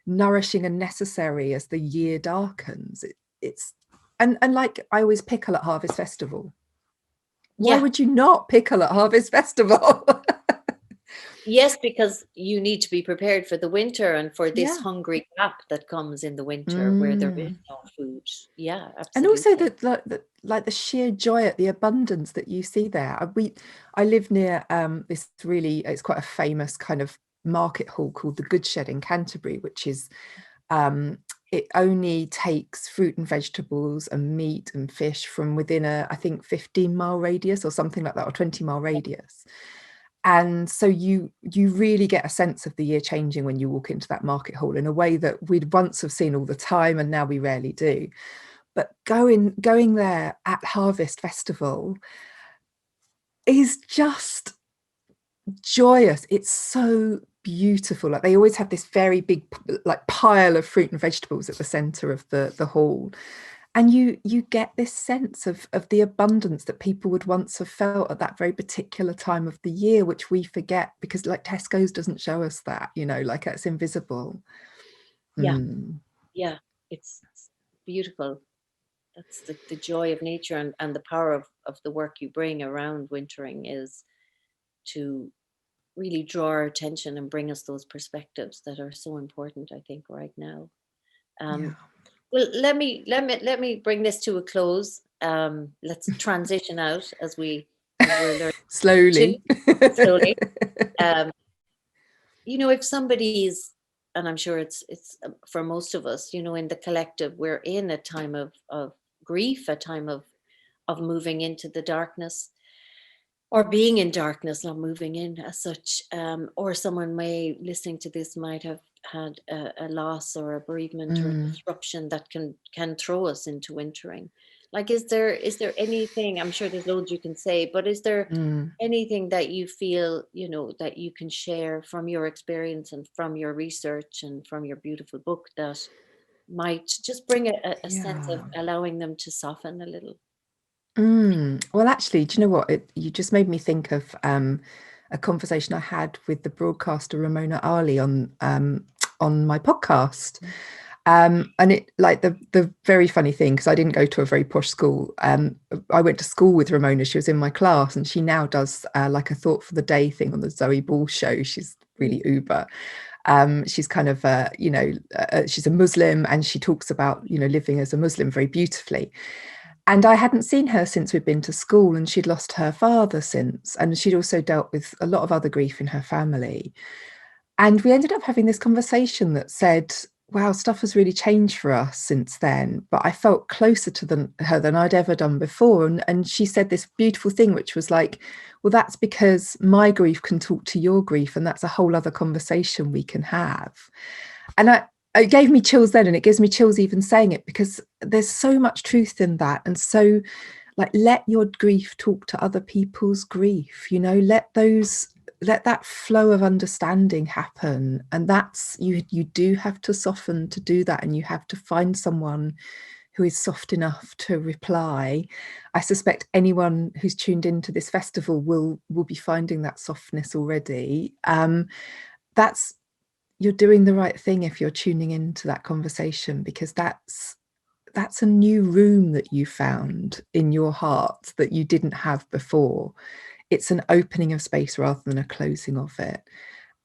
Speaker 2: nourishing and necessary as the year darkens. It's and like I always pickle at Harvest Festival. Why
Speaker 1: yeah,
Speaker 2: would you not pickle at Harvest Festival?
Speaker 1: yes, because you need to be prepared for the winter and for this
Speaker 2: Yeah.
Speaker 1: hungry gap that comes in the winter where there is
Speaker 2: Mm.
Speaker 1: no food. Yeah,
Speaker 2: And also
Speaker 1: absolutely.
Speaker 2: the sheer joy at the abundance that you see there. I live near this really, it's quite a famous kind of market hall called the Good Shed in Canterbury, which is um, it only takes fruit and vegetables and meat and fish from within I think 15-mile radius or something like that, or 20-mile radius. And so you really get a sense of the year changing when you walk into that market hall in a way that we'd once have seen all the time and now we rarely do. But going there at Harvest Festival is just joyous. It's so beautiful. Like they always have this very big like pile of fruit and vegetables at the center of the hall, and you get this sense of the abundance that people would once have felt at that very particular time of the year, which we forget because like Tesco's doesn't show us that, like it's invisible.
Speaker 1: Yeah,
Speaker 2: Mm,
Speaker 1: yeah, it's beautiful. That's the joy of nature, and the power of the work you bring around wintering is to really draw our attention and bring us those perspectives that are so important, I think, right now.
Speaker 2: yeah.
Speaker 1: Um, well, let me bring this to a close. Let's transition out as we're learning to
Speaker 2: Slowly.
Speaker 1: slowly. Um, if somebody's, and I'm sure it's for most of us, in the collective, we're in a time of grief, a time of moving into the darkness, or being in darkness, not moving in as such. Or someone may, listening to this, might have had a loss or a bereavement or a
Speaker 2: Mm,
Speaker 1: disruption that can throw us into wintering. Like, is there anything? I'm sure there's loads you can say, but is there
Speaker 2: mm,
Speaker 1: anything that you feel, that you can share from your experience and from your research and from your beautiful book that might just bring a sense of
Speaker 2: yeah.
Speaker 1: allowing them to soften a little?
Speaker 2: Well, actually, do you know what? You just made me think of a conversation I had with the broadcaster Ramona Ali on my podcast. And it like the very funny thing, because I didn't go to a very posh school. I went to school with Ramona. She was in my class, and she now does like a thought for the day thing on the Zoe Ball show. She's
Speaker 1: Mm.
Speaker 2: really uber. She's kind of she's a Muslim, and she talks about living as a Muslim very beautifully. And I hadn't seen her since we'd been to school, and she'd lost her father since, and she'd also dealt with a lot of other grief in her family. And we ended up having this conversation that said, wow, stuff has really changed for us since then, but I felt closer to her than I'd ever done before. And she said this beautiful thing, which was like, well, that's because my grief can talk to your grief, and that's a whole other conversation we can have. And it gave me chills then, and it gives me chills even saying it, because there's so much truth in that. And so like, let your grief talk to other people's grief, let that flow of understanding happen. And that's you do have to soften to do that, and you have to find someone who is soft enough to reply. I suspect anyone who's tuned into this festival will be finding that softness already. That's You're doing the right thing if you're tuning into that conversation, because that's a new room that you found in your heart that you didn't have before. It's an opening of space rather than a closing of it.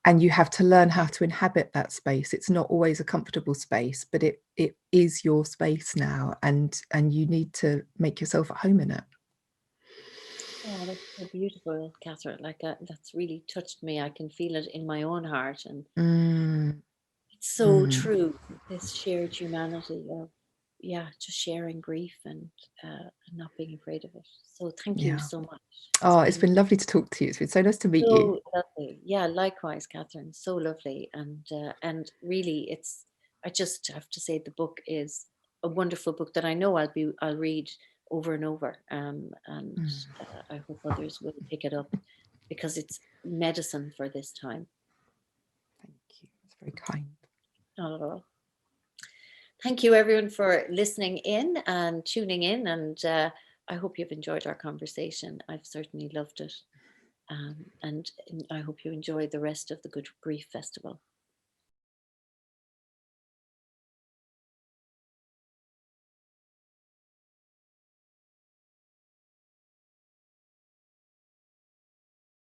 Speaker 2: And you have to learn how to inhabit that space. It's not always a comfortable space, but it is your space now, and you need to make yourself at home in it.
Speaker 1: Oh, that's so beautiful, Catherine. Like that's really touched me. I can feel it in my own heart, and
Speaker 2: Mm,
Speaker 1: it's so
Speaker 2: mm,
Speaker 1: true. This shared humanity of, yeah, just sharing grief and not being afraid of it. So thank you
Speaker 2: yeah.
Speaker 1: so much. It's
Speaker 2: Oh, it's
Speaker 1: been
Speaker 2: been lovely to talk to you. It's been so nice to meet you.
Speaker 1: so lovely. Yeah, likewise, Catherine. So lovely, and really, it's. I just have to say the book is a wonderful book that I know I'll read over and over. And
Speaker 2: Mm,
Speaker 1: I hope others will pick it up because it's medicine for this time.
Speaker 2: thank you. That's very kind.
Speaker 1: Not at all. Thank you, everyone, for listening in and tuning in. And I hope you've enjoyed our conversation. I've certainly loved it. And I hope you enjoy the rest of the Good Grief Festival.